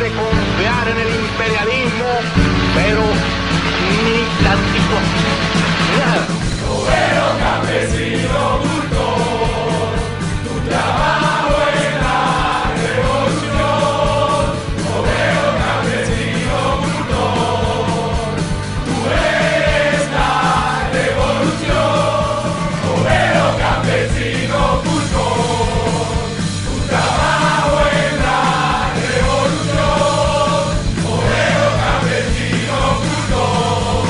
de confiar en el imperialismo, pero ni tantito, nada. Obrero, campesino, cultor, tu trabajo en la revolución. Obrero, campesino, cultor, tú eres la revolución. Obrero, campesino, cultor, tu trabajo en la revolución. Obrero, campesino, cultor,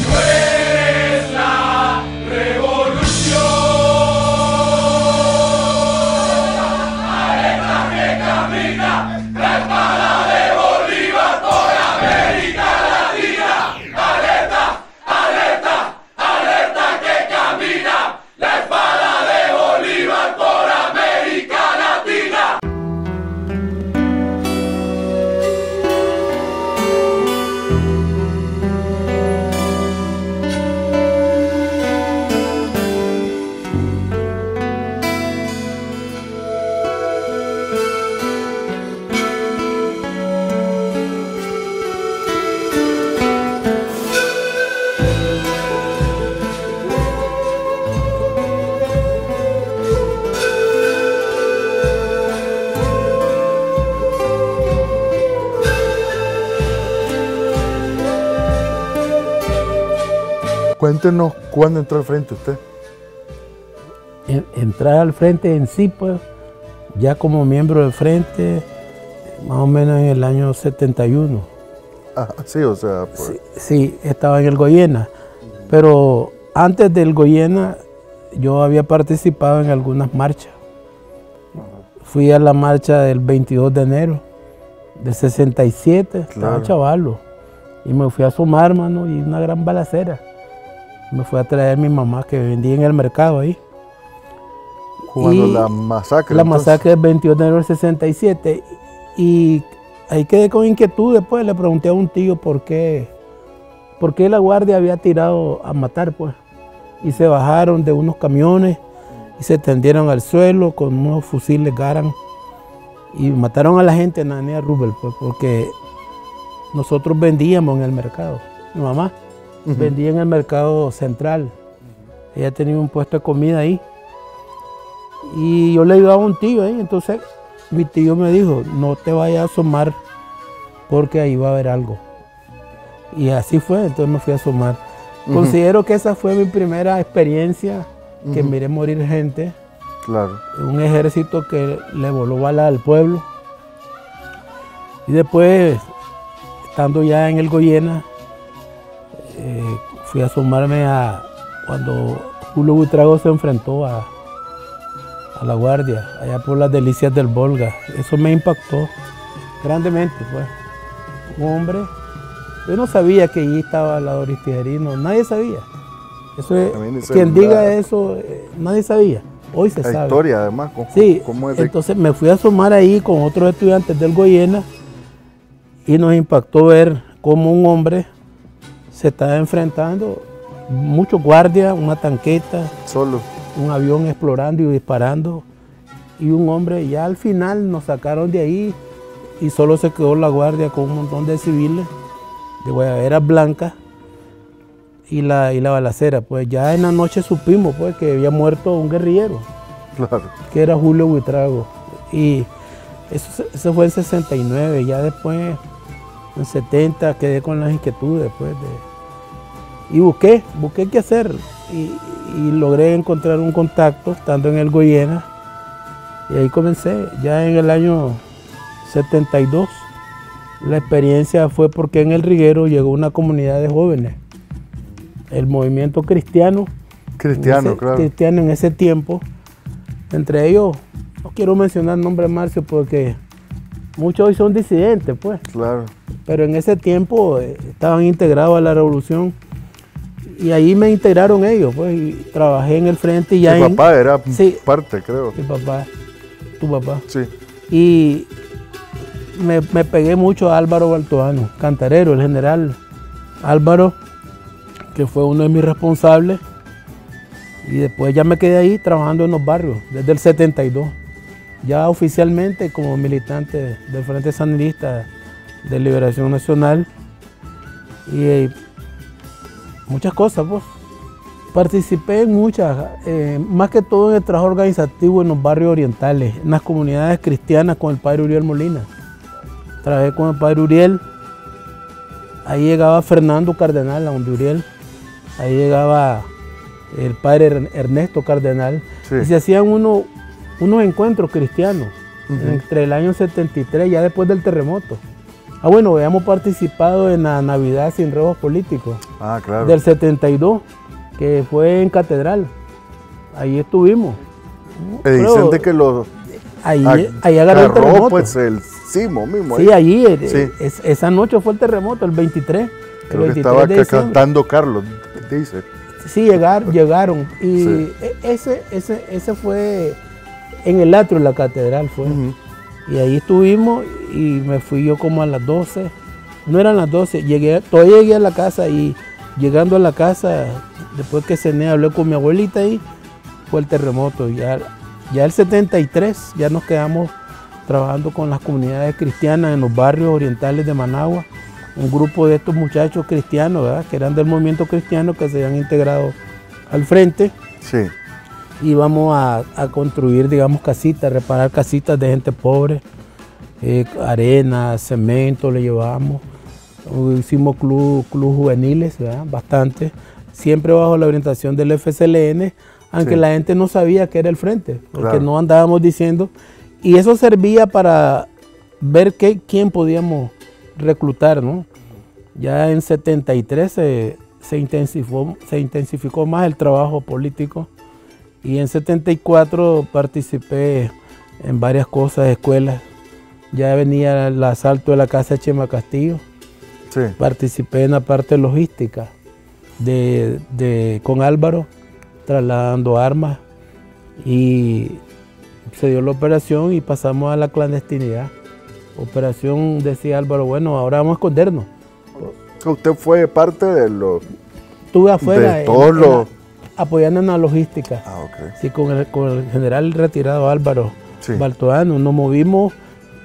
tú eres la revolución. Alerta que camina, la espada de Bolívar por América Latina. Alerta, alerta, alerta que camina, la espada de Bolívar por América Latina. Cuéntenos cuándo entró al frente usted. Entrar al frente en sí, pues, ya como miembro del frente, más o menos en el año 71. Ah, sí, o sea, pues, Sí, estaba en el Goyena, pero antes del Goyena yo había participado en algunas marchas. Fui a la marcha del 22 de enero del 67, estaba Claro. chavalo, y me fui a asomar, mano, y una gran balacera. Me fui a traer a mi mamá que vendía en el mercado ahí. jugando Y la masacre. La entonces. masacre del 22 de enero del 67. Y ahí quedé con inquietud. Después le pregunté a un tío por qué la guardia había tirado a matar, pues. Y se bajaron de unos camiones y se tendieron al suelo con unos fusiles Garand y mataron a la gente en la avenida Rubel, pues, porque nosotros vendíamos en el mercado. Mi mamá vendía en el mercado central. Ella tenía un puesto de comida ahí. Y yo le ayudaba a un tío ahí. Entonces mi tío me dijo, no te vayas a asomar porque ahí va a haber algo. Y así fue, entonces me fui a asomar. Considero que esa fue mi primera experiencia que miré morir gente. Claro. Un ejército que le voló bala al pueblo. Y después, estando ya en el Goyena, fui a asomarme a cuando Julio Buitrago se enfrentó a la guardia, allá por las delicias del Volga. Eso me impactó grandemente, pues. Un hombre, yo no sabía que allí estaba al lado Aristigerino, nadie sabía. Eso es, También dice quien la- diga eso, nadie sabía. Hoy se La sabe. historia, además, Sí, cómo es de- entonces me fui a asomar ahí con otros estudiantes del Goyena y nos impactó ver cómo un hombre se estaba enfrentando, muchos guardias, una tanqueta, solo. un avión explorando y disparando, y un hombre, ya al final nos sacaron de ahí y solo se quedó la guardia con un montón de civiles, de guayaberas blancas y la balacera. Pues ya en la noche supimos, pues, que había muerto un guerrillero, Claro. que era Julio Buitrago. Y eso fue en 69, ya después en 70 quedé con las inquietudes pues, y busqué qué hacer y logré encontrar un contacto estando en el Goyena y ahí comencé. Ya en el año 72 la experiencia fue porque en El Riguero llegó una comunidad de jóvenes, el movimiento cristiano. Cristiano, claro. Cristiano en ese tiempo. Entre ellos, no quiero mencionar el nombre de Marcio porque muchos hoy son disidentes, pues. Claro. Pero en ese tiempo estaban integrados a la revolución y ahí me integraron ellos, pues, y trabajé en el frente y ya Tu papá era Sí. parte, creo. Mi papá, tu papá. Sí. Y me pegué mucho a Álvaro Baltoano, cantarero, el general Álvaro, que fue uno de mis responsables. Y después ya me quedé ahí trabajando en los barrios, desde el 72. ya oficialmente como militante del Frente Sandinista de Liberación Nacional y muchas cosas, pues. Participé en muchas, más que todo en el trabajo organizativo en los barrios orientales, en las comunidades cristianas con el padre Uriel Molina. Trabajé con el padre Uriel, ahí llegaba Fernando Cardenal, a donde Uriel, ahí llegaba el padre Ernesto Cardenal, Sí. y se hacían unos encuentros cristianos entre el año 73, ya después del terremoto. Ah, bueno, habíamos participado en la Navidad sin robos políticos Ah, claro. del 72, que fue en Catedral. Ahí estuvimos. Dicen Pero de que los ahí agarró el agarró, terremoto. pues el sismo mismo. Sí, allí, Sí. esa noche fue el terremoto, el 23. Creo el que 23 estaba de diciembre. cantando Carlos, dice. Sí, llegaron. Y Sí. ese fue en el atrio de la catedral. Fue. Ujú. Y ahí estuvimos y me fui yo como a las 12. No eran las 12, todavía llegué a la casa y llegando a la casa, después que cené, hablé con mi abuelita y fue el terremoto. Ya el 73 ya nos quedamos trabajando con las comunidades cristianas en los barrios orientales de Managua. Un grupo de estos muchachos cristianos, ¿verdad?, que eran del movimiento cristiano, que se habían integrado al frente. Sí. Íbamos a construir, digamos, casitas, reparar casitas de gente pobre, arena, cemento le llevábamos. Hicimos club juveniles, ¿verdad?, bastante, siempre bajo la orientación del FCLN, aunque Sí. la gente no sabía que era el frente, porque Claro. no andábamos diciendo. Y eso servía para ver quién podíamos reclutar, ¿no? Ya en 73 se intensificó más el trabajo político y en 74 participé en varias cosas, escuelas. Ya venía el asalto de la casa de Chema Castillo. Sí. Participé en la parte logística con Álvaro, trasladando armas, y se dio la operación y pasamos a la clandestinidad. Operación, decía Álvaro, bueno, ahora vamos a escondernos. Usted fue parte de los... Estuve afuera De todos los... apoyando en la logística. Ah, ok. Sí, con el general retirado Álvaro Sí. Baltoano. Nos movimos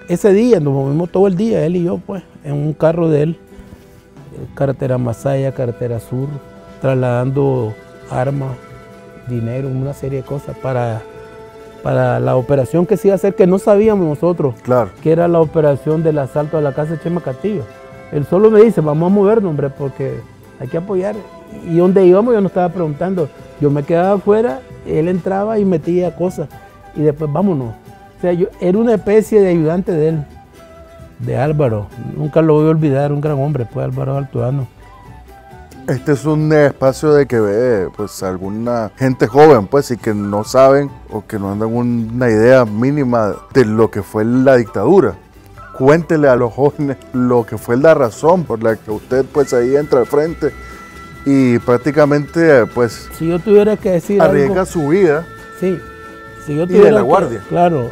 ese día, nos movimos todo el día, él y yo, pues, en un carro de él, carretera Masaya, carretera Sur, trasladando armas, dinero, una serie de cosas para la operación que se iba a hacer, que no sabíamos nosotros, Claro. que era la operación del asalto a la casa de Chema Castillo. Él solo me dice, vamos a movernos, hombre, porque hay que apoyar. Y donde íbamos yo no estaba preguntando, yo me quedaba afuera, él entraba y metía cosas, y después vámonos. O sea, yo era una especie de ayudante de él, de Álvaro. Nunca lo voy a olvidar, un gran hombre, pues, Álvaro Baltoano. Este es un espacio de que ve, pues, alguna gente joven, pues, y que no saben o que no andan una idea mínima de lo que fue la dictadura. Cuéntele a los jóvenes lo que fue la razón por la que usted, pues, ahí entra al frente y prácticamente, pues, Si yo tuviera que decir arriesga algo, su vida. sí, si yo Y de tuviera la guardia. Claro,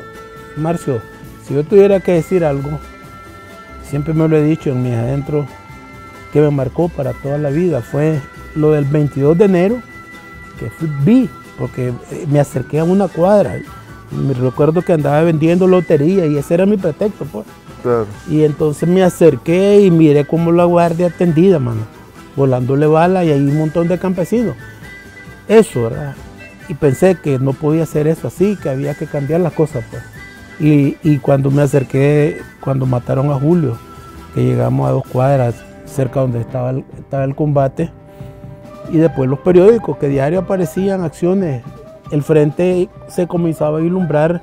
Marcio, si yo tuviera que decir algo, siempre me lo he dicho en mis adentros, que me marcó para toda la vida, fue lo del 22 de enero, que vi, porque me acerqué a una cuadra. Me recuerdo que andaba vendiendo lotería y ese era mi pretexto, pues. Claro. Y entonces me acerqué y miré cómo la guardia atendida, mano, volándole bala, y hay un montón de campesinos. Eso, ¿verdad? Y pensé que no podía ser eso así, que había que cambiar las cosas, pues. Y cuando me acerqué, cuando mataron a Julio, que llegamos a 2 cuadras cerca donde estaba el combate, y después los periódicos, que diario aparecían acciones, el frente se comenzaba a ilumbrar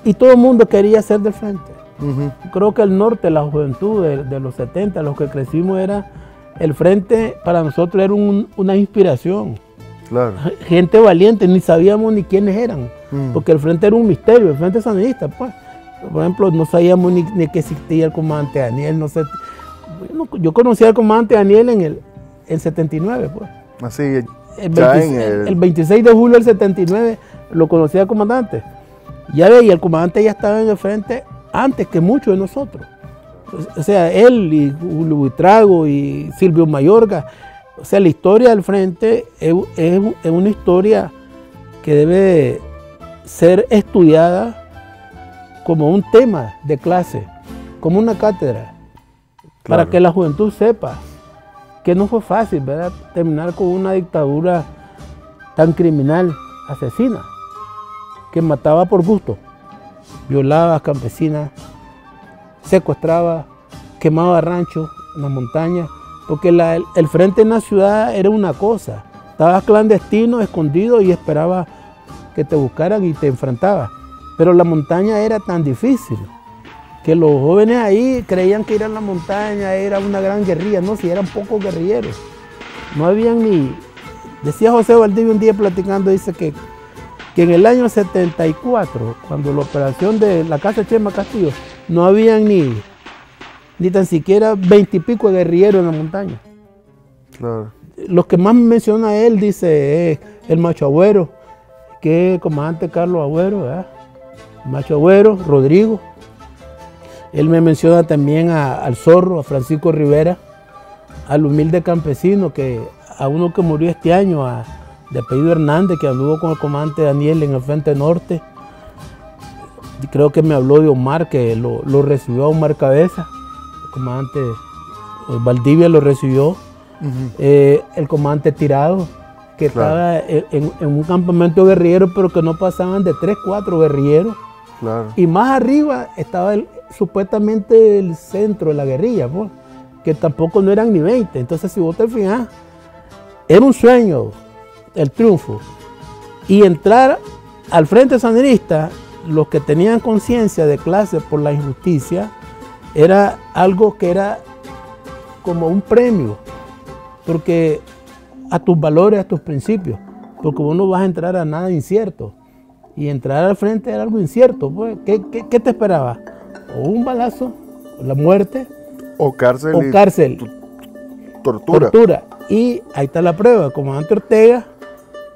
y todo el mundo quería ser del frente. Ujú. Creo que el norte, la juventud de los 70, los que crecimos, era el frente, para nosotros era una inspiración. Claro. Gente valiente, ni sabíamos ni quiénes eran, Mm. porque el frente era un misterio, el frente sandinista, pues. Por ejemplo, no sabíamos ni que existía el comandante Daniel, no sé. Yo conocí al comandante Daniel en el 79, pues. Así, El, ya 26, en el 26 de julio del 79 lo conocí al comandante. Ya veía, el comandante ya estaba en el frente antes que muchos de nosotros. O sea, él y Julio Buitrago y Silvio Mayorga. O sea, la historia del frente es una historia que debe ser estudiada como un tema de clase, como una cátedra, para que la juventud sepa que no fue fácil, ¿verdad?, terminar con una dictadura tan criminal, asesina, que mataba por gusto, violaba a campesinas, secuestraba, quemaba ranchos en las montañas, porque el frente en la ciudad era una cosa, estabas clandestino, escondido y esperaba que te buscaran y te enfrentabas, pero la montaña era tan difícil que los jóvenes ahí creían que ir a la montaña era una gran guerrilla, no, si eran pocos guerrilleros, no habían ni... Decía José Valdivia un día platicando, dice que en el año 74, cuando la operación de la casa Chema Castillo, no habían ni tan siquiera 20 y pico de guerrilleros en la montaña. Claro. Los que más menciona él, dice, es el Macho Agüero, que es el comandante Carlos Agüero, ¿verdad? Macho Agüero, Rodrigo. Él me menciona también al Zorro, a Francisco Rivera, al humilde campesino, a uno que murió este año, de apellido Hernández, que anduvo con el comandante Daniel en el Frente Norte. Creo que me habló de Omar, que lo recibió a Omar Cabeza, el comandante Valdivia lo recibió. El comandante Tirado, que estaba en un campamento guerrillero, pero que no pasaban de 3, 4 guerrilleros. Claro. Y más arriba estaba supuestamente el centro de la guerrilla, pues, que tampoco no eran ni 20. Entonces, si vos te fijas, era un sueño el triunfo. Y entrar al Frente Sandinista, los que tenían conciencia de clase por la injusticia, era algo que era como un premio, porque a tus valores, a tus principios, porque vos no vas a entrar a nada incierto. Y entrar al frente era algo incierto, pues. ¿Qué te esperaba? O un balazo, o la muerte, o cárcel. O cárcel. Tortura. Y ahí está la prueba, el comandante Ortega,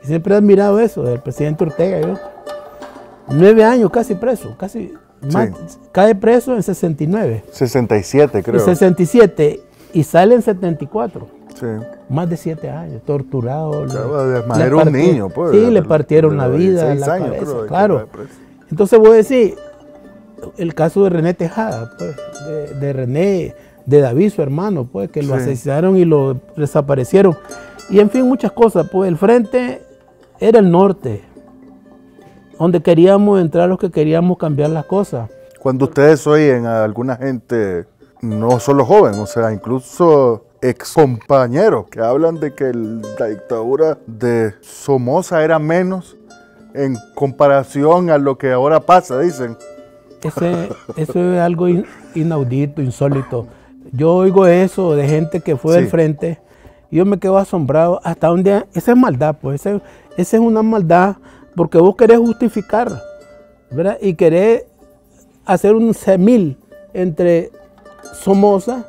y siempre he admirado eso, del presidente Ortega, yo. 9 años casi preso, casi más, cae preso en 69. 67 creo. En 67 y sale en 74. Sí. Más de 7 años, torturado. Era un niño, pues. Sí, le partieron la vida, la cabeza, claro. Entonces voy a decir, el caso de René Tejada, pues, de René, de David, su hermano, pues, que lo asesinaron y lo desaparecieron. Y en fin, muchas cosas, pues el frente era el norte, donde queríamos entrar los que queríamos cambiar las cosas. Cuando ustedes oyen a alguna gente, no solo joven, o sea, incluso ex compañeros que hablan de que la dictadura de Somoza era menos en comparación a lo que ahora pasa, dicen. Eso es algo inaudito, insólito. Yo oigo eso de gente que fue del frente y yo me quedo asombrado hasta un día. Esa es maldad, pues, esa es una maldad porque vos querés justificar, ¿verdad? Y querés hacer un semil entre Somoza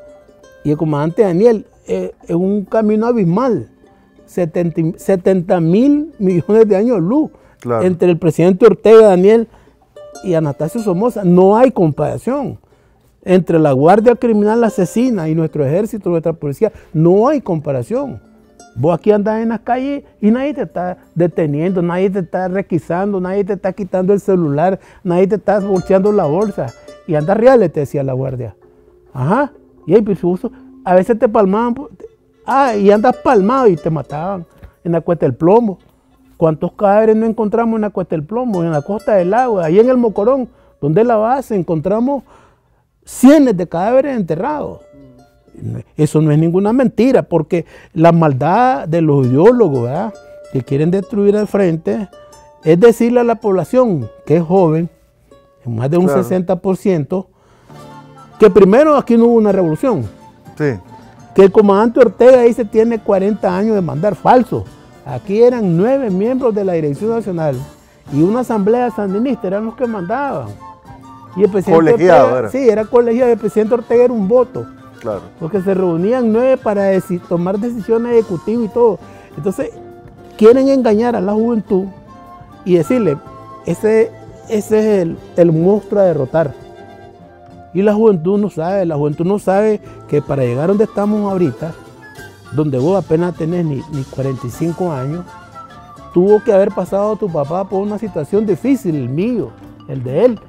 y el comandante Daniel. Es un camino abismal, 70 mil millones de años luz entre el presidente Ortega, Daniel, y Anastasio Somoza. No hay comparación entre la Guardia Criminal Asesina y nuestro ejército, nuestra policía. No hay comparación. Vos aquí andás en las calles y nadie te está deteniendo, nadie te está requisando, nadie te está quitando el celular, nadie te está bolseando la bolsa. Y andas reales, te decía la guardia. Ajá. Y ahí, pues, a veces te palmaban. Y andas palmado y te mataban en la Cuesta del Plomo. ¿Cuántos cadáveres no encontramos en la Cuesta del Plomo, en la Costa del Agua, ahí en el Mocorón, donde es la base? Encontramos cientos de cadáveres enterrados. Eso no es ninguna mentira, porque la maldad de los ideólogos, ¿verdad?, que quieren destruir al frente, es decirle a la población que es joven, en más de un 60%, que primero aquí no hubo una revolución. Sí. Que el comandante Ortega dice tiene 40 años de mandar, falso. Aquí eran 9 miembros de la Dirección Nacional y una asamblea sandinista eran los que mandaban. Y el presidente colegiado Ortega, era. Sí, era colegiado. El presidente Ortega era un voto. Claro. Porque se reunían 9 para tomar decisiones ejecutivas y todo. Entonces, quieren engañar a la juventud y decirle, ese es el monstruo a derrotar. Y la juventud no sabe que para llegar donde estamos ahorita, donde vos apenas tenés ni 45 años, tuvo que haber pasado tu papá por una situación difícil, el mío, el de él.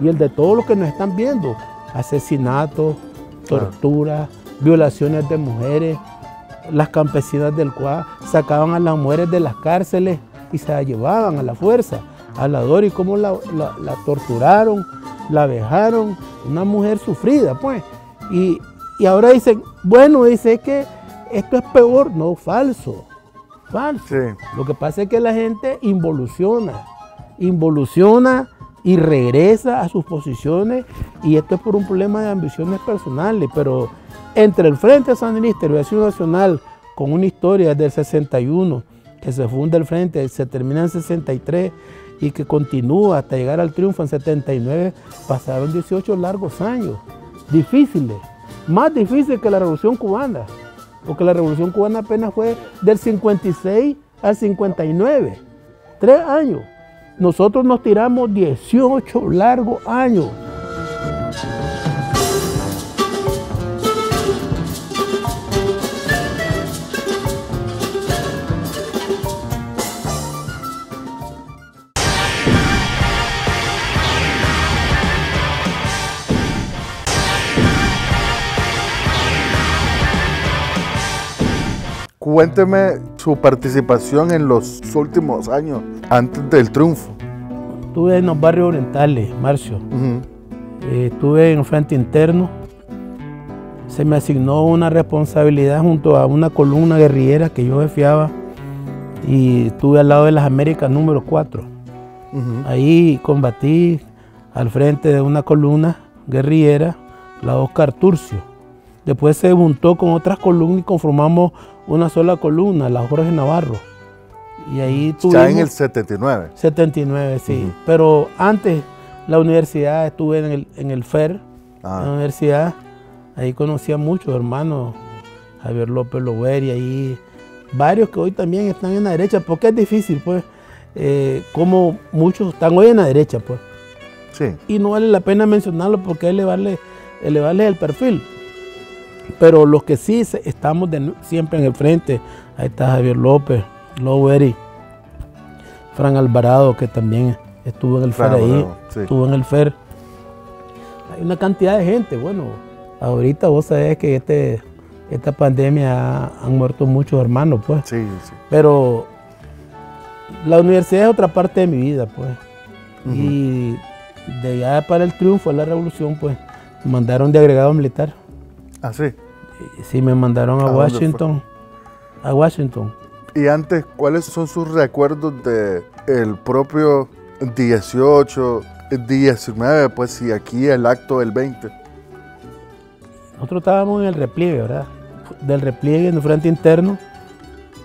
y el de todos los que nos están viendo. Asesinatos, torturas, violaciones de mujeres. Las campesinas del Cuá sacaban a las mujeres de las cárceles y se las llevaban a la fuerza. A la Dori, cómo la torturaron, la vejaron, una mujer sufrida, pues. Y ahora dicen, bueno, dice que esto es peor. No, falso. Sí. Lo que pasa es que la gente involuciona y regresa a sus posiciones, y esto es por un problema de ambiciones personales, pero entre el Frente Sandinista y Liberación Nacional, con una historia desde el 61, que se funda el Frente, se termina en 63 y que continúa hasta llegar al triunfo en 79, pasaron 18 largos años, difíciles, más difíciles que la Revolución Cubana, porque la Revolución Cubana apenas fue del 56 al 59, 3 años. Nosotros nos tiramos 18 largos años. Cuénteme su participación en los últimos años, antes del triunfo. Estuve en los barrios orientales, Marcio. Estuve en el Frente Interno. Se me asignó una responsabilidad junto a una columna guerrillera que yo jefiaba, y estuve al lado de las Américas número 4. Ahí combatí al frente de una columna guerrillera, la Oscar Turcio. Después se juntó con otras columnas y conformamos una sola columna, la Jorge Navarro. Y ahí tuvimos... Ya en el 79. 79, sí. Pero antes, la universidad, estuve en el FER, en la universidad. Ahí conocí a muchos hermanos, Javier López Loguer, y ahí varios que hoy también están en la derecha, porque es difícil, pues, como muchos están hoy en la derecha, pues. Sí. Y no vale la pena mencionarlo porque elevarle el perfil. Pero los que sí estamos siempre en el frente, ahí está Javier López Loguer y Fran Alvarado, que también estuvo en el FER ahí, sí. Estuvo en el FER. Hay una cantidad de gente, bueno, ahorita vos sabés que esta pandemia han muerto muchos hermanos, pues. Sí, sí. Pero la universidad es otra parte de mi vida, pues. Y de allá para el triunfo de la revolución, pues, me mandaron de agregado militar. ¿Ah, sí? Sí, me mandaron a Washington. A Washington. Y antes, ¿cuáles son sus recuerdos del propio 18, 19, pues, y aquí el acto del 20? Nosotros estábamos en el repliegue, ¿verdad? Del repliegue en el Frente Interno,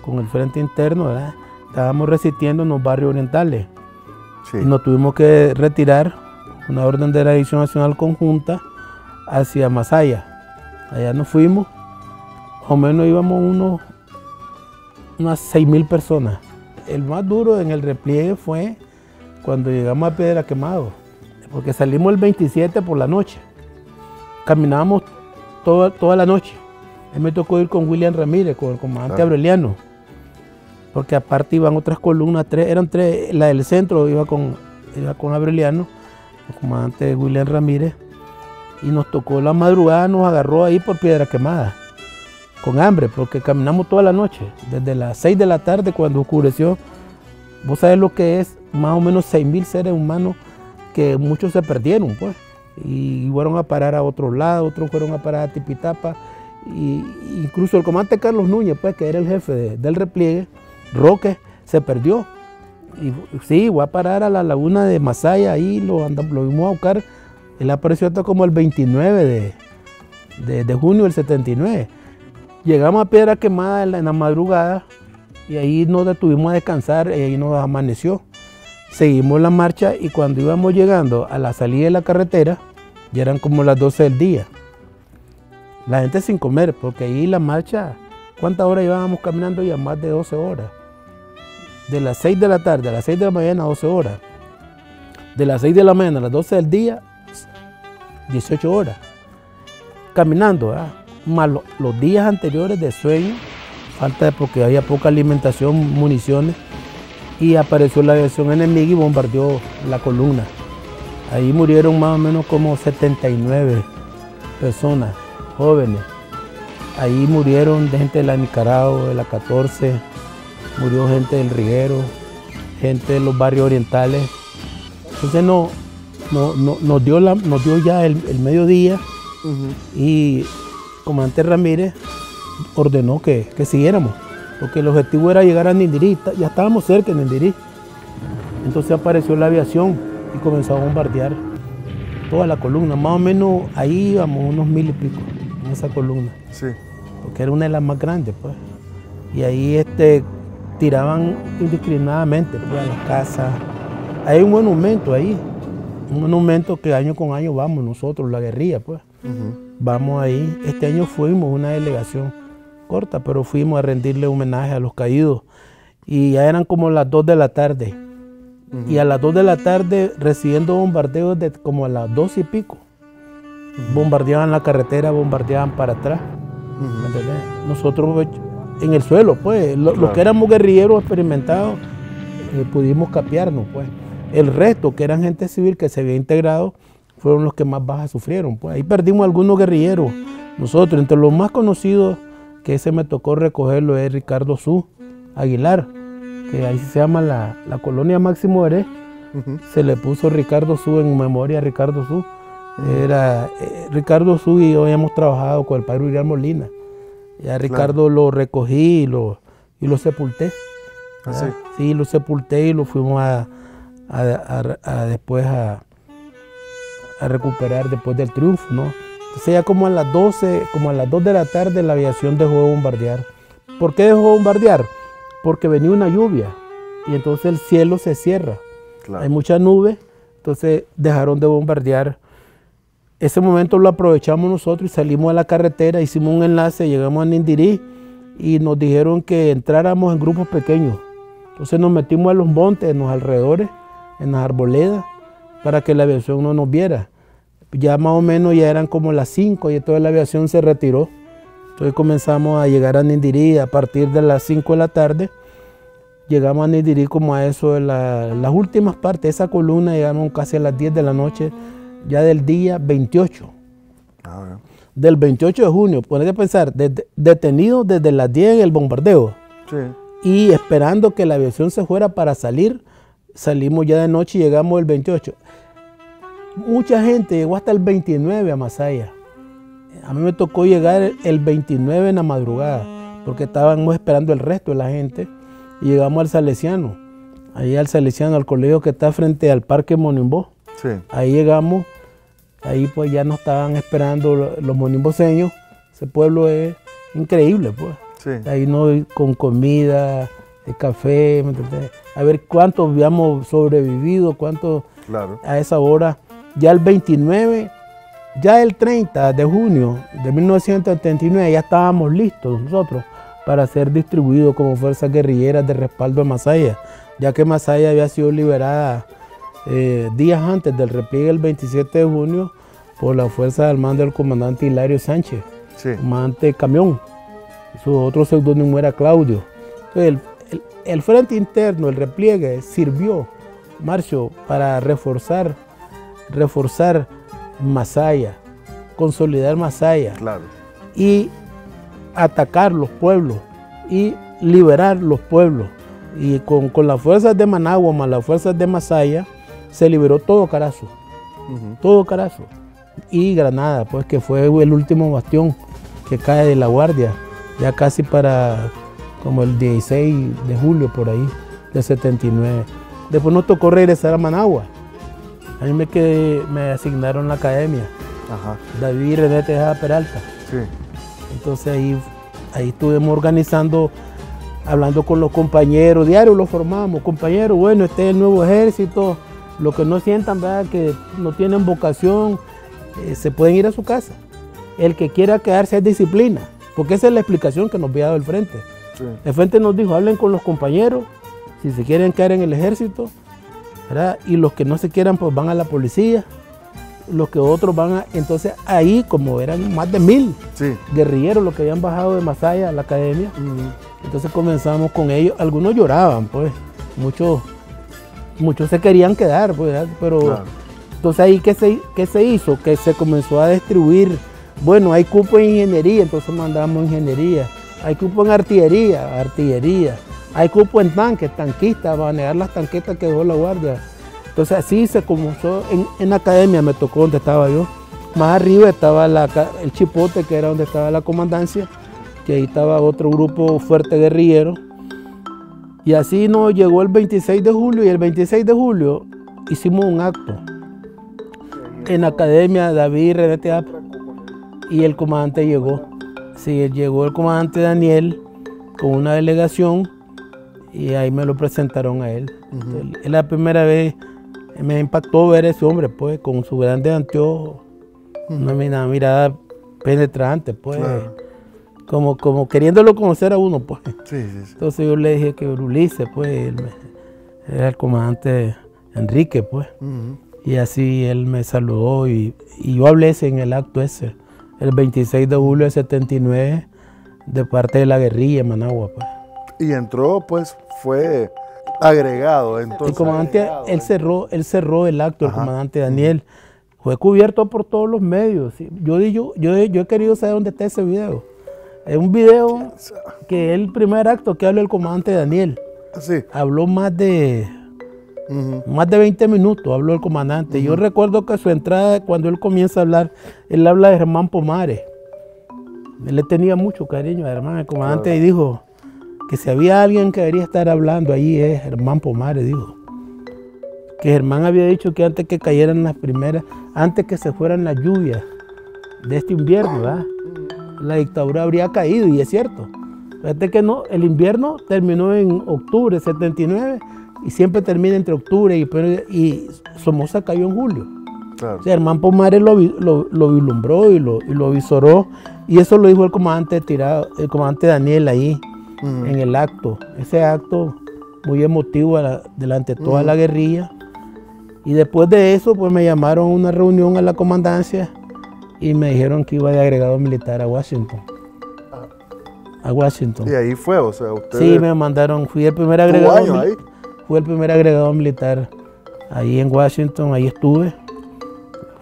con el Frente Interno, ¿verdad? Estábamos resistiendo en los barrios orientales. Sí. Y nos tuvimos que retirar, una orden de la Dirección Nacional Conjunta, hacia Masaya. Allá nos fuimos, más o menos íbamos unas 6,000 personas. El más duro en el repliegue fue cuando llegamos a Piedra Quemado, porque salimos el 27 por la noche. Caminábamos toda la noche. A mí me tocó ir con William Ramírez, con el comandante Aureliano, porque aparte iban otras columnas, eran tres, la del centro iba con Aureliano, el comandante William Ramírez. Y nos tocó la madrugada, nos agarró ahí por Piedra Quemada, con hambre, porque caminamos toda la noche, desde las 6 de la tarde cuando oscureció. Vos sabés lo que es más o menos 6,000 seres humanos, que muchos se perdieron, pues, y fueron a parar a otro lado, otros fueron a parar a Tipitapa, y incluso el comandante Carlos Núñez, pues, que era el jefe del repliegue, Roque, se perdió. Y sí, fue a parar a la laguna de Masaya, ahí lo vimos a buscar. Él apareció hasta como el 29 de junio del 79. Llegamos a Piedra Quemada en la madrugada y ahí nos detuvimos a descansar y ahí nos amaneció. Seguimos la marcha y cuando íbamos llegando a la salida de la carretera, ya eran como las 12 del día. La gente sin comer, porque ahí la marcha, ¿cuántas horas llevábamos caminando? Ya más de 12 horas. De las 6 de la tarde a las 6 de la mañana, 12 horas. De las 6 de la mañana a las 12 del día, 18 horas, caminando, más los días anteriores de sueño, porque había poca alimentación, municiones, y apareció la aviación enemiga y bombardeó la columna. Ahí murieron más o menos como 79 personas, jóvenes. Ahí murieron gente de la Nicaragua, de la 14, murió gente del Riguero, gente de los barrios orientales. Entonces nos dio ya el mediodía y el comandante Ramírez ordenó que siguiéramos, porque el objetivo era llegar a Nindirí, ya estábamos cerca de Nindirí. Entonces apareció la aviación y comenzó a bombardear toda la columna, más o menos ahí íbamos unos 1000 y pico en esa columna, Sí. porque era una de las más grandes, pues. Y ahí tiraban indiscriminadamente, pues, a las casas. Hay un monumento ahí, un monumento que año con año vamos nosotros, la guerrilla, pues. Vamos ahí. Este año fuimos una delegación corta, pero fuimos a rendirle homenaje a los caídos. Y ya eran como las 2 de la tarde. Y a las 2 de la tarde recibiendo bombardeos de como a las 2 y pico. Bombardeaban la carretera, bombardeaban para atrás. ¿Me entendés? Nosotros en el suelo, pues, los que éramos guerrilleros experimentados, pudimos capearnos, pues. El resto, que eran gente civil que se había integrado, fueron los que más bajas sufrieron, pues. Ahí perdimos algunos guerrilleros. Nosotros, entre los más conocidos, que ese me tocó recogerlo, es Ricardo Su Aguilar, que ahí se llama la colonia Máximo Heré. Se le puso Ricardo Su en memoria a Ricardo Su. Era Ricardo Su y yo habíamos trabajado con el padre Uriel Molina. Ya Ricardo lo recogí y lo sepulté. ¿Así? Sí, lo sepulté y lo fuimos después a recuperar después del triunfo, ¿no? Entonces ya como a las 12, como a las 2 de la tarde la aviación dejó de bombardear. ¿Por qué dejó de bombardear? Porque venía una lluvia y entonces el cielo se cierra. Claro. Hay mucha nube, entonces dejaron de bombardear. Ese momento lo aprovechamos nosotros y salimos a la carretera, hicimos un enlace, llegamos a Nindirí y nos dijeron que entráramos en grupos pequeños. Entonces nos metimos a los montes, en los alrededores, en las arboledas, para que la aviación no nos viera. Ya más o menos ya eran como las 5 y toda la aviación se retiró. Entonces comenzamos a llegar a Nindirí a partir de las 5 de la tarde. Llegamos a Nindirí como a eso de las últimas partes de esa columna, llegamos casi a las 10 de la noche, ya del día 28. Del 28 de junio, ponete a pensar, detenidos desde las 10 en el bombardeo. Sí. Y esperando que la aviación se fuera para salir, salimos ya de noche y llegamos el 28. Mucha gente llegó hasta el 29 a Masaya. A mí me tocó llegar el 29 en la madrugada, porque estábamos esperando el resto de la gente. Y llegamos al Salesiano, ahí al Salesiano, al colegio que está frente al Parque Monimbó. Sí. Ahí llegamos, ahí pues ya nos estaban esperando los monimboseños. Ese pueblo es increíble, pues. Sí. Ahí con comida, café, ¿me entendés? A ver cuántos habíamos sobrevivido, cuántos. Claro. A esa hora. Ya el 29, ya el 30 de junio de 1979 ya estábamos listos nosotros para ser distribuidos como fuerzas guerrilleras de respaldo a Masaya, ya que Masaya había sido liberada días antes del repliegue el 27 de junio por la fuerza al mando del comandante Hilario Sánchez, sí, comandante Camión. Su otro seudónimo era Claudio. Entonces, el frente interno, el repliegue, sirvió, Marcio, para reforzar Masaya, consolidar Masaya, claro, y atacar los pueblos y liberar los pueblos. Y con las fuerzas de Managua más las fuerzas de Masaya se liberó todo Carazo, todo Carazo. Y Granada, pues, que fue el último bastión que cae de la Guardia, ya casi para como el 16 de julio por ahí, de 79. Después nos tocó regresar a Managua. A mí me asignaron la academia. Ajá. David René Tejada Peralta. Sí. Entonces ahí estuvimos organizando, hablando con los compañeros, diario lo formamos, compañeros, bueno, este es el nuevo ejército, los que no sientan, ¿verdad?, que no tienen vocación, se pueden ir a su casa. El que quiera quedarse es disciplina, porque esa es la explicación que nos había dado el frente. Sí. El frente nos dijo, hablen con los compañeros, si se quieren quedar en el ejército, ¿verdad?, y los que no se quieran pues van a la policía, los que otros van a... Entonces ahí, como eran más de 1000 sí, guerrilleros los que habían bajado de Masaya a la academia, entonces comenzamos con ellos. Algunos lloraban, pues, muchos se querían quedar, pues, ¿verdad? Pero claro, Entonces ahí, ¿qué se hizo? Que se comenzó a distribuir, bueno, hay cupo en ingeniería, entonces mandamos ingeniería, hay cupo en artillería, hay cupo en tanques, tanquistas, manejar las tanquetas que dejó la guardia. Entonces así se comenzó, en la academia me tocó donde estaba yo, más arriba estaba el Chipote, que era donde estaba la comandancia, que ahí estaba otro grupo fuerte guerrillero, y así nos llegó el 26 de julio, y el 26 de julio hicimos un acto en la academia, David René Teap, y el comandante llegó. Sí, llegó el comandante Daniel con una delegación y ahí me lo presentaron a él. Es la primera vez, me impactó ver a ese hombre, pues, con su grande anteojo, una mirada penetrante, pues, como queriéndolo conocer a uno, pues. Sí. Entonces yo le dije que Ulises, pues, era el comandante Enrique, pues. Y así él me saludó y yo hablé en el acto ese, el 26 de julio de 79, de parte de la guerrilla en Managua, pues. Y entró, pues, fue agregado, entonces. El comandante, él cerró el acto, el comandante Daniel. Fue cubierto por todos los medios. Yo he querido saber dónde está ese video. Es un video que es el primer acto que habla el comandante Daniel. Sí. Habló más de 20 minutos, habló el comandante. Yo recuerdo que su entrada, cuando él comienza a hablar, él habla de Germán Pomares. Él le tenía mucho cariño a Germán, el comandante, y dijo que si había alguien que debería estar hablando allí es Germán Pomares, dijo. Que Germán había dicho que antes que cayeran las primeras, antes que se fueran las lluvias de este invierno, ¿verdad? La dictadura habría caído, y es cierto. Fíjate que no, el invierno terminó en octubre de 79 y siempre termina entre octubre y Somoza cayó en julio. Claro. O sea, Germán Pomares lo vislumbró y lo visoró, y eso lo dijo el comandante Daniel ahí en el acto. Ese acto muy emotivo delante de toda la guerrilla. Y después de eso, pues me llamaron a una reunión a la comandancia y me dijeron que iba de agregado militar a Washington. A Washington. Y ahí fue, o sea, usted. Sí, me mandaron, fui el primer agregado. ¿Tuvo años ahí? Fui el primer agregado militar ahí en Washington, ahí estuve.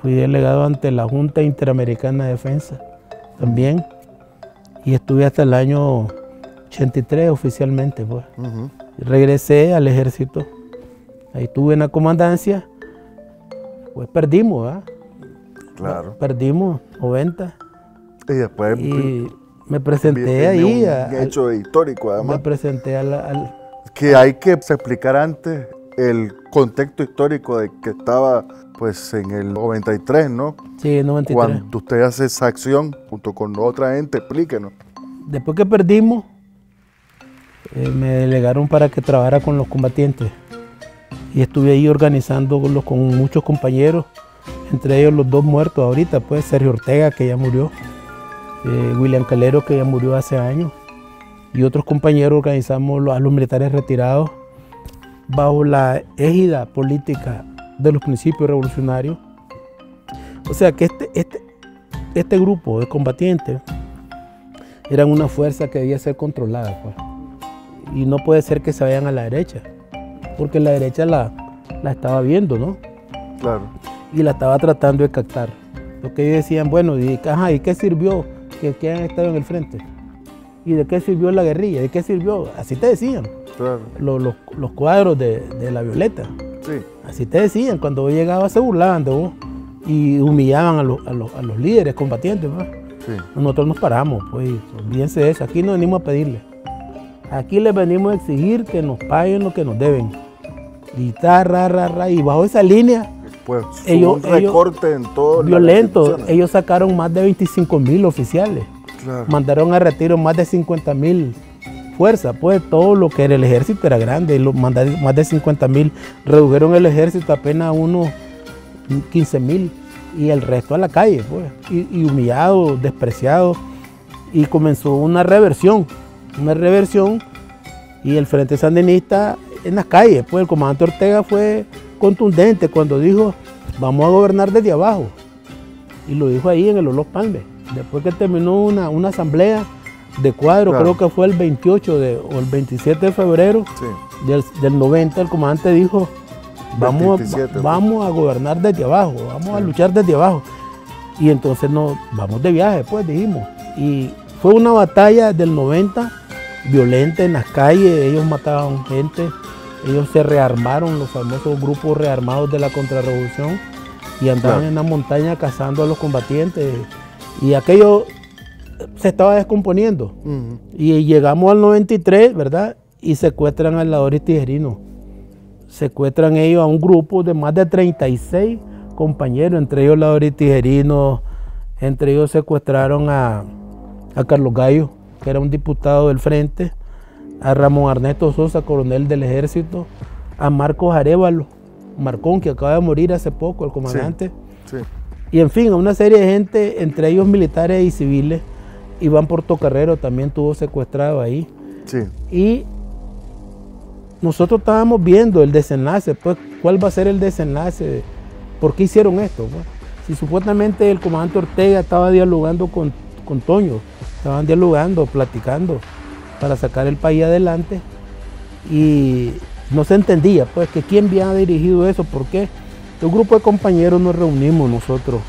Fui delegado ante la Junta Interamericana de Defensa también. Y estuve hasta el año 83 oficialmente, pues. Regresé al ejército. Ahí estuve en la comandancia. Pues perdimos, ¿verdad? Claro. Perdimos 90. Y después. Y me presenté ahí. Un hecho histórico, además. Me presenté Que hay que explicar antes el contexto histórico de que estaba, pues, en el 93, ¿no? Sí, en 93. Cuando usted hace esa acción junto con otra gente, explíquenos. Después que perdimos, me delegaron para que trabajara con los combatientes. Y estuve ahí organizando con muchos compañeros, entre ellos los dos muertos ahorita, pues Sergio Ortega, que ya murió, William Calero, que ya murió hace años, y otros compañeros organizamos a los militares retirados bajo la égida política de los principios revolucionarios. O sea que este grupo de combatientes eran una fuerza que debía ser controlada, pues. Y no puede ser que se vayan a la derecha, porque la derecha la estaba viendo, ¿no? Claro. Y la estaba tratando de captar. Porque ellos decían, bueno, ¿y qué sirvió que han estado en el frente? ¿Y de qué sirvió la guerrilla? ¿De qué sirvió? Así te decían. Claro. Los cuadros de la Violeta. Sí. Así te decían. Cuando vos llegabas se burlaban de vos y humillaban a los líderes combatientes, pues. Sí. Nosotros nos paramos, pues, olvídense de eso. Aquí no venimos a pedirle. Aquí les venimos a exigir que nos paguen lo que nos deben. Y y bajo esa línea, Pues ellos, un recorte en todo. violento, ellos sacaron más de 25,000 oficiales. Claro. Mandaron a retiro más de 50,000 fuerzas, pues todo lo que era el ejército era grande, más de 50,000. Redujeron el ejército apenas a unos 15,000 y el resto a la calle, pues, y humillados, despreciados. Y comenzó una reversión y el Frente Sandinista en las calles, pues el comandante Ortega fue contundente cuando dijo, vamos a gobernar desde abajo, y lo dijo ahí en el Olof Palme. Después que terminó una asamblea de cuadro, claro, creo que fue el 28 o el 27 de febrero, sí, del 90, el comandante dijo vamos, 27, vamos a gobernar desde abajo, vamos a luchar desde abajo. Y entonces nos vamos de viaje, pues dijimos. Y fue una batalla del 90, violenta en las calles, ellos mataban gente, ellos se rearmaron, los famosos grupos rearmados de la contrarrevolución, y andaban en la montaña cazando a los combatientes. Y aquello se estaba descomponiendo. Y llegamos al 93, ¿verdad? Y secuestran al Ladoris Tijerino. Secuestran ellos a un grupo de más de 36 compañeros, entre ellos Ladoris Tijerino, entre ellos secuestraron a Carlos Gallo, que era un diputado del Frente, a Ramón Ernesto Sosa, coronel del Ejército, a Marcos Arévalo, Marcón, que acaba de morir hace poco, el comandante. Sí. Y en fin, a una serie de gente, entre ellos militares y civiles. Iván Portocarrero también tuvo secuestrado ahí. Sí. Y nosotros estábamos viendo el desenlace, pues, ¿cuál va a ser el desenlace? ¿Por qué hicieron esto? Pues, si supuestamente el comandante Ortega estaba dialogando con Toño, estaban dialogando, platicando para sacar el país adelante, y no se entendía, pues, que quién había dirigido eso, por qué. Un grupo de compañeros nos reunimos nosotros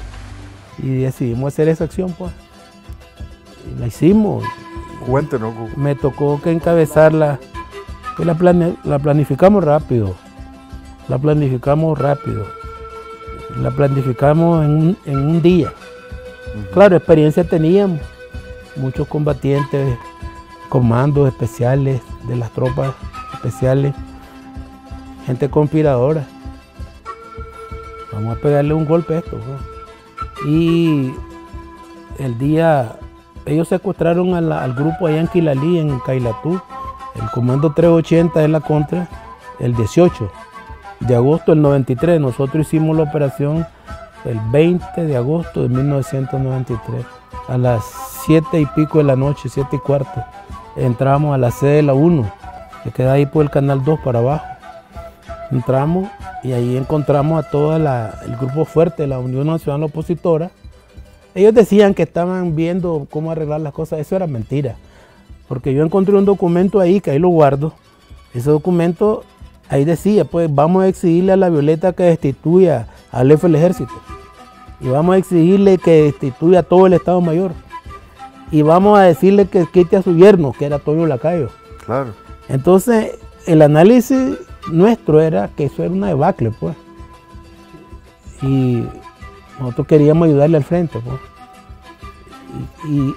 y decidimos hacer esa acción, pues. Y la hicimos. Cuéntenos. Me tocó que encabezarla, que la planificamos rápido. La planificamos en un día. Claro, experiencia teníamos. Muchos combatientes, comandos especiales de las tropas especiales, gente conspiradora. Vamos a pegarle un golpe a esto, ¿no? Y el día, ellos secuestraron al grupo allá en Quilalí, en Cailatú, el comando 380 de la contra, el 18 de agosto del 93. Nosotros hicimos la operación el 20 de agosto de 1993. A las 7 y pico de la noche, 7 y cuarto, entramos a la sede de la 1, que queda ahí por el canal 2 para abajo. Entramos y ahí encontramos a todo el grupo fuerte de la Unión Nacional Opositora. Ellos decían que estaban viendo cómo arreglar las cosas. Eso era mentira, porque yo encontré un documento ahí, que ahí lo guardo. Ese documento ahí decía, pues, vamos a exigirle a la Violeta que destituya al jefe del ejército, y vamos a exigirle que destituya a todo el Estado Mayor, y vamos a decirle que quite a su yerno, que era Toño Lacayo. Claro. Entonces, el análisis nuestro era que eso era una debacle, pues. Y nosotros queríamos ayudarle al frente, pues.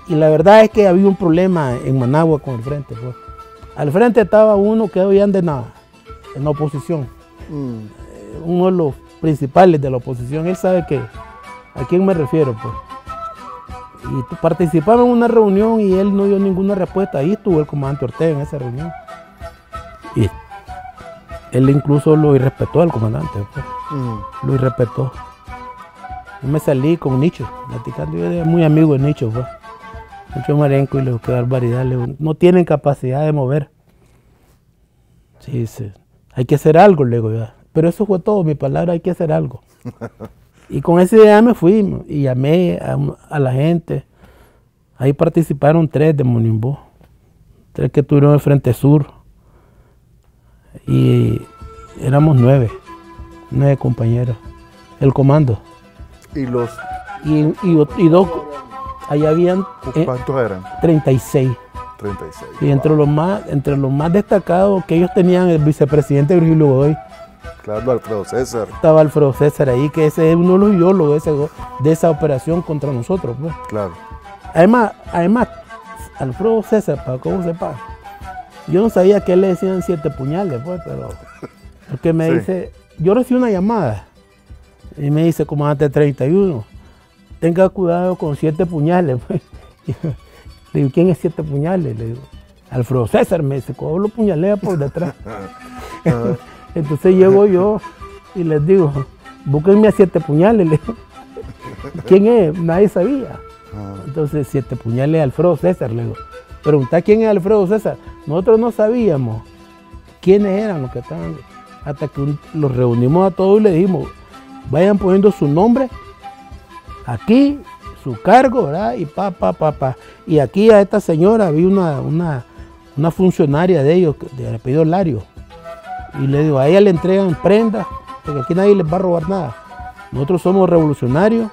Y la verdad es que había un problema en Managua con el frente, pues. Al frente estaba uno que habían de nada, en la oposición. Uno de los principales de la oposición, él sabe a quién me refiero, pues. Y participaba en una reunión y él no dio ninguna respuesta. Ahí estuvo el comandante Ortega en esa reunión. Y él incluso lo irrespetó al comandante, pues. Lo irrespetó. Yo me salí con Nicho, platicando. Yo era muy amigo de Nicho, pues. Nicho Marenco, y le digo, qué barbaridad. Le digo, no tienen capacidad de mover. Sí, sí. Hay que hacer algo, le digo yo. Pero eso fue todo, mi palabra, hay que hacer algo. Y con esa idea me fui y llamé a la gente. Ahí participaron 3 de Monimbó, 3 que tuvieron el Frente Sur. Y éramos 9 compañeros, el comando. ¿Y los? Y 2, allá habían ¿Cuántos eran? 36. 36. Y entre los más destacados que ellos tenían, el vicepresidente Virgilio Godoy. Claro, Alfredo César. Estaba Alfredo César ahí, que ese es uno de los ideólogos de esa operación contra nosotros, pues. Claro. Además, Alfredo César, para cómo sepa, yo no sabía que él le decían 7 puñales, pues, pero porque me dice, yo recibí una llamada y me dice, comandante 31, tenga cuidado con 7 puñales, pues. Le digo, ¿quién es 7 puñales? Le digo, Alfredo César, me dice, ¿cómo lo puñalea por detrás? Entonces llego yo y les digo, búsquenme a 7 puñales. Le digo, ¿quién es? Nadie sabía. Entonces 7 puñales Alfredo César. Le digo, preguntá quién es Alfredo César. Nosotros no sabíamos quiénes eran los que estaban. Hasta que los reunimos a todos y le dijimos, vayan poniendo su nombre aquí, su cargo, ¿verdad? Y Y aquí a esta señora había una funcionaria de ellos, de apellido Lario. Y le digo, a ella le entregan prendas porque aquí nadie les va a robar nada. Nosotros somos revolucionarios,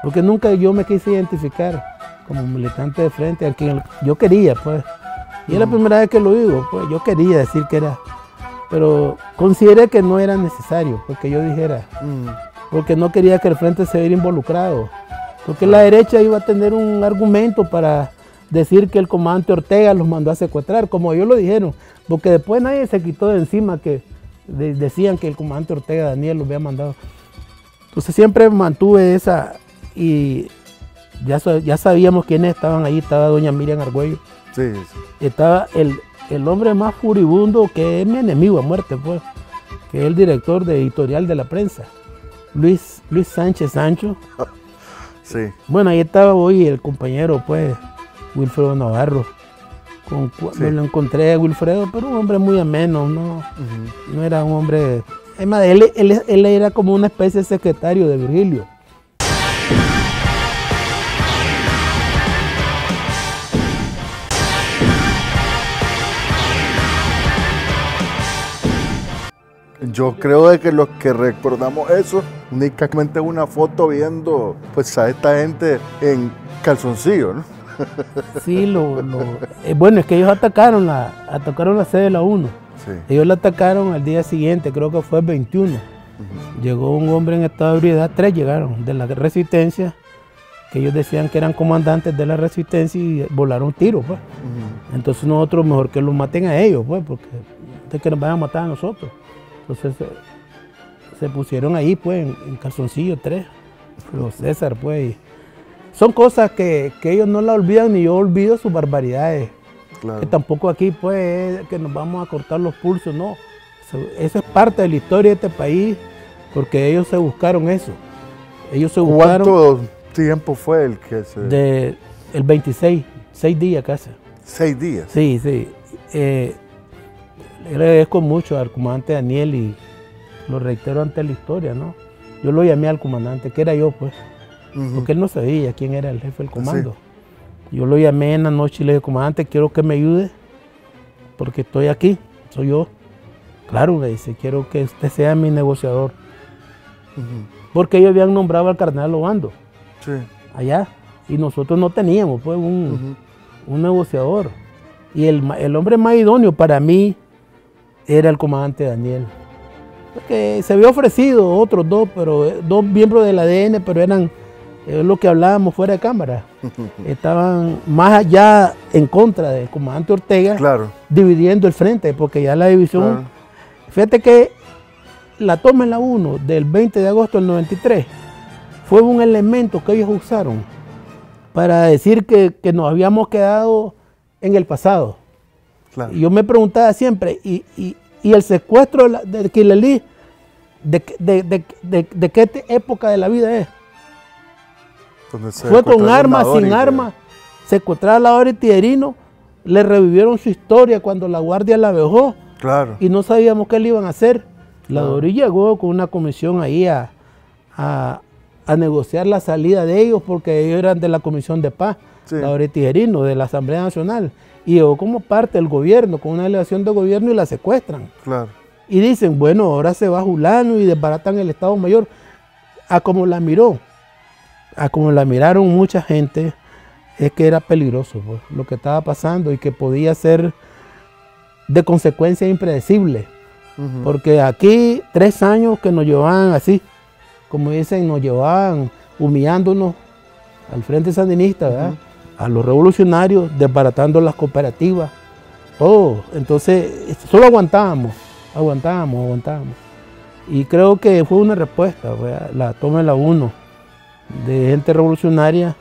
porque nunca yo me quise identificar como militante de frente, a quien yo quería, pues. Y es la primera vez que lo digo, pues yo quería decir que era, pero consideré que no era necesario, porque yo dijera, porque no quería que el frente se viera involucrado, porque la derecha iba a tener un argumento para decir que el comandante Ortega los mandó a secuestrar, como ellos lo dijeron, porque después nadie se quitó de encima que decían que el comandante Ortega Daniel los había mandado. Entonces siempre mantuve esa, y ya sabíamos quiénes estaban ahí. Estaba doña Miriam Argüello, Sí, sí. estaba el hombre más furibundo, que es mi enemigo a muerte, pues, que es el director de editorial de La Prensa, Luis Sánchez Sancho. Sí. Bueno, ahí estaba hoy el compañero, pues, Wilfredo Navarro. Sí. Me lo encontré a Wilfredo, pero un hombre muy ameno, no era un hombre... Es más, él era como una especie de secretario de Virgilio. Yo creo de que los que recordamos eso, únicamente una foto viendo pues a esta gente en calzoncillo, ¿no? Sí, bueno, es que ellos atacaron la sede de la 1. Sí. Ellos la atacaron al día siguiente, creo que fue el 21. Llegó un hombre en estado de ebriedad, 3 llegaron de la resistencia, que ellos decían que eran comandantes de la resistencia y volaron tiros, pues. Entonces nosotros mejor que los maten a ellos, pues, porque de que nos vayan a matar a nosotros. Entonces se pusieron ahí, pues, en calzoncillo 3, los César, pues. Y son cosas que ellos no la olvidan, ni yo olvido sus barbaridades. Claro. Que tampoco aquí, pues, es que nos vamos a cortar los pulsos, no. Eso es parte de la historia de este país, porque ellos se buscaron eso. Ellos se buscaron... ¿Cuánto tiempo fue el que se...? El 26, 6 días casi. 6 días. Sí, sí. Le agradezco mucho al comandante Daniel y lo reitero ante la historia, ¿no? Yo lo llamé al comandante, que era yo, pues, porque él no sabía quién era el jefe del comando. Sí. Yo lo llamé en la noche y le dije, comandante, quiero que me ayude, porque estoy aquí, soy yo. Claro, me dice, quiero que usted sea mi negociador. Porque ellos habían nombrado al cardenal Obando, sí, allá, y nosotros no teníamos, pues, un negociador. Y el hombre más idóneo para mí era el comandante Daniel. Porque se había ofrecido otros 2, pero 2 miembros del ADN, pero eran lo que hablábamos fuera de cámara. Estaban más allá en contra del comandante Ortega, claro, dividiendo el frente, porque ya la división... Claro. Fíjate que la toma en la 1 del 20 de agosto del 93 fue un elemento que ellos usaron para decir que nos habíamos quedado en el pasado. Claro. Y yo me preguntaba siempre, ¿y el secuestro de Quilelí, de qué época de la vida es? Fue con armas, sin armas, secuestrar a la Dori Tijerino, le revivieron su historia cuando la guardia la dejó, claro, y no sabíamos qué le iban a hacer. La Dori llegó con una comisión ahí a negociar la salida de ellos, porque ellos eran de la Comisión de Paz, sí, la Dori Tijerino, de la Asamblea Nacional, y llegó como parte del gobierno, con una delegación de gobierno, y la secuestran. Claro. Y dicen, bueno, ahora se va Julano y desbaratan el Estado Mayor. A como la miró, a como la miraron mucha gente, es que era peligroso, pues, lo que estaba pasando, y que podía ser de consecuencias impredecibles. Porque aquí 3 años que nos llevaban así, como dicen, nos llevaban humillándonos al Frente Sandinista, ¿verdad? A los revolucionarios, desbaratando las cooperativas, todo. Entonces, solo aguantábamos. Y creo que fue una respuesta, ¿verdad? La toma de la 1 de gente revolucionaria,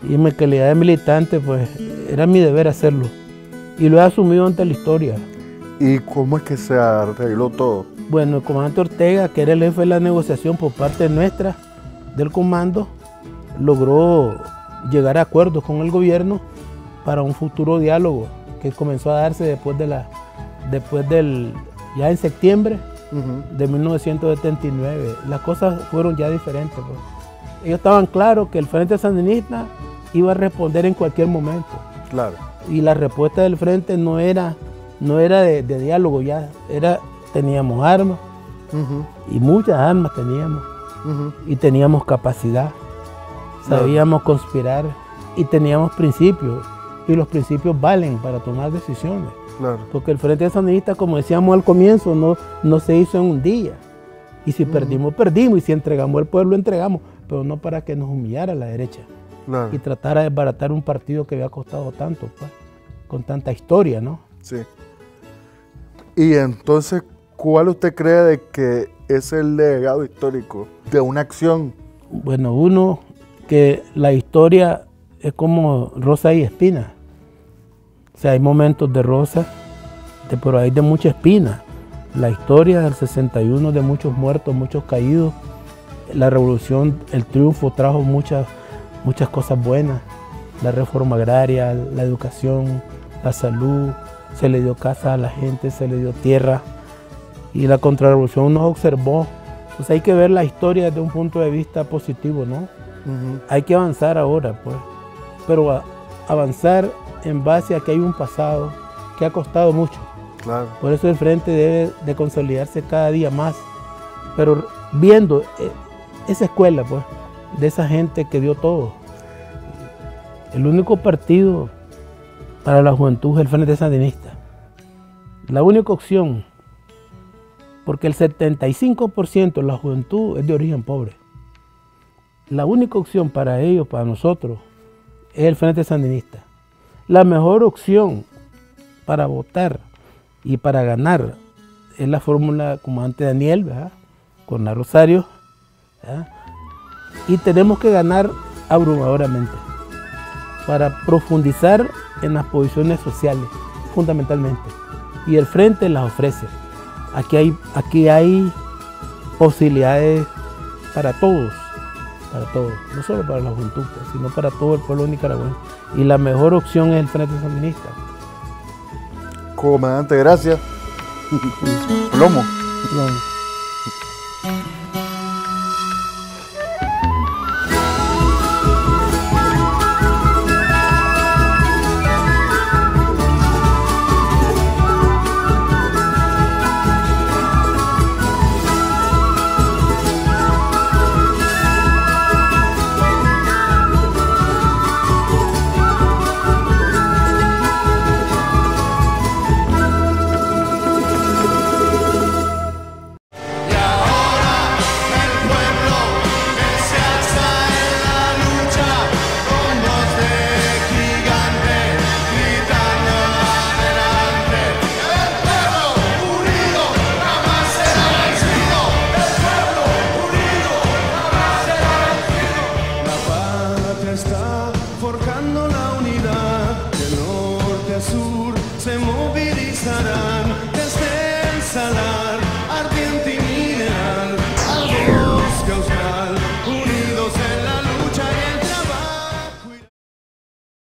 y en mi calidad de militante, pues era mi deber hacerlo. Y lo he asumido ante la historia. ¿Y cómo es que se arregló todo? Bueno, el comandante Ortega, que era el jefe de la negociación por parte nuestra, del comando, logró llegar a acuerdos con el gobierno para un futuro diálogo que comenzó a darse ya en septiembre de 1979. Las cosas fueron ya diferentes, pues. Ellos estaban claros que el Frente Sandinista iba a responder en cualquier momento. Claro. Y la respuesta del Frente no era de diálogo, ya teníamos armas, Y muchas armas teníamos. Y teníamos capacidad. Sabíamos conspirar y teníamos principios. Y los principios valen para tomar decisiones. Claro. Porque el Frente Sandinista, como decíamos al comienzo, no se hizo en un día. Y si perdimos, perdimos. Y si entregamos el pueblo, entregamos. Pero no para que nos humillara la derecha. Claro. Y tratara de desbaratar un partido que había costado tanto, pues, con tanta historia, ¿no? Sí. Y entonces, ¿cuál usted cree de que es el legado histórico de una acción? Bueno, uno, que la historia es como rosa y espina. O sea, hay momentos de rosa, pero hay de mucha espina. La historia del 61, de muchos muertos, muchos caídos. La revolución, el triunfo trajo muchas cosas buenas. La reforma agraria, la educación, la salud, se le dio casa a la gente, se le dio tierra. Y la contrarrevolución nos observó. Pues hay que ver la historia desde un punto de vista positivo, ¿no? Hay que avanzar ahora, pues. Pero avanzar en base a que hay un pasado que ha costado mucho. Claro. Por eso el Frente debe de consolidarse cada día más. Pero viendo esa escuela, pues, de esa gente que dio todo. El único partido para la juventud es el Frente Sandinista. La única opción, porque el 75% de la juventud es de origen pobre. La única opción para ellos, para nosotros, es el Frente Sandinista. La mejor opción para votar y para ganar es la fórmula comandante Daniel, ¿verdad? Con la Rosario, ¿verdad? Y tenemos que ganar abrumadoramente para profundizar en las posiciones sociales, fundamentalmente. Y el Frente las ofrece. Aquí hay posibilidades para todos, no solo para la juventud, sino para todo el pueblo nicaragüense. Y la mejor opción es el Frente Sandinista. Comandante, gracias. Plomo. No.